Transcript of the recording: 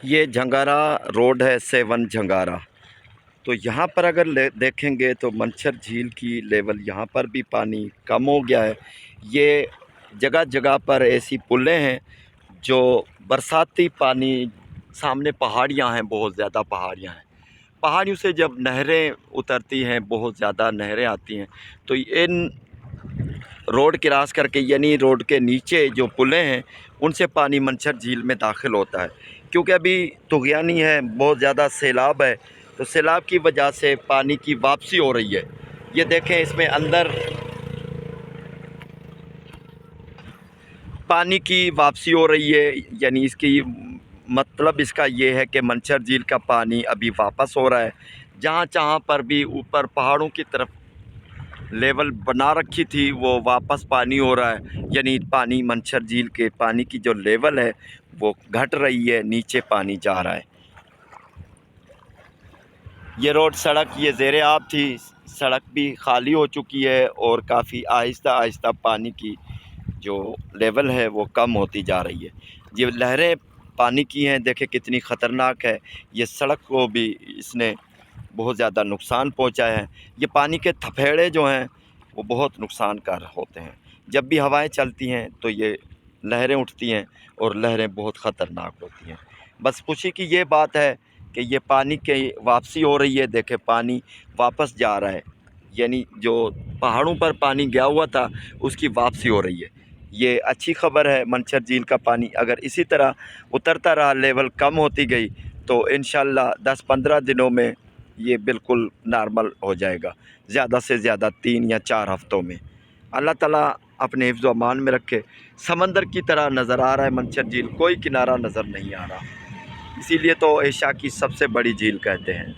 یہ جھنگارا روڈ ہے، 7 جھنگارا۔ تو یہاں پر اگر دیکھیں گے تو منچھر جھیل کی لیول یہاں پر بھی پانی کم ہو گیا ہے۔ یہ جگہ جگہ پر ایسی پلیں ہیں جو برساتی پانی، سامنے پہاڑیاں ہیں، بہت زیادہ پہاڑیاں ہیں، پہاڑیوں سے جب نہریں اترتی ہیں، بہت زیادہ نہریں آتی ہیں، تو ان روڈ کراس کر کے، یعنی روڈ کے نیچے جو پلیں ہیں ان سے پانی منچھر جھیل میں داخل ہوتا ہے۔ کیونکہ ابھی طغیانی ہے، بہت زیادہ سیلاب ہے، تو سیلاب کی وجہ سے پانی کی واپسی ہو رہی ہے۔ یہ دیکھیں، اس میں اندر پانی کی واپسی ہو رہی ہے، یعنی اس کی مطلب اس کا یہ ہے کہ منچھر جھیل کا پانی ابھی واپس ہو رہا ہے۔ جہاں پر بھی اوپر پہاڑوں کی طرف لیول بنا رکھی تھی، وہ واپس پانی ہو رہا ہے، یعنی پانی منچھر جھیل کے پانی کی جو لیول ہے وہ گھٹ رہی ہے، نیچے پانی جا رہا ہے۔ یہ روڈ سڑک یہ زیر آب تھی، سڑک بھی خالی ہو چکی ہے اور کافی آہستہ آہستہ پانی کی جو لیول ہے وہ کم ہوتی جا رہی ہے۔ یہ لہریں پانی کی ہیں، دیکھیں کتنی خطرناک ہے۔ یہ سڑک کو بھی اس نے بہت زیادہ نقصان پہنچایا ہے۔ یہ پانی کے تھپیڑے جو ہیں وہ بہت نقصان کار ہوتے ہیں۔ جب بھی ہوائیں چلتی ہیں تو یہ لہریں اٹھتی ہیں اور لہریں بہت خطرناک ہوتی ہیں۔ بس خوشی کی یہ بات ہے کہ یہ پانی کی واپسی ہو رہی ہے، دیکھیں پانی واپس جا رہا ہے، یعنی جو پہاڑوں پر پانی گیا ہوا تھا اس کی واپسی ہو رہی ہے۔ یہ اچھی خبر ہے۔ منچھر جھیل کا پانی اگر اسی طرح اترتا رہا، لیول کم ہوتی گئی، تو انشاءاللہ 10-15 دنوں میں یہ بالکل نارمل ہو جائے گا، زیادہ سے زیادہ 3 یا 4 ہفتوں میں۔ اللہ تعالیٰ اپنے حفظ و امان میں رکھے۔ سمندر کی طرح نظر آ رہا ہے منچھر جھیل، کوئی کنارہ نظر نہیں آ رہا، اسی لیے تو ایشیا کی سب سے بڑی جھیل کہتے ہیں۔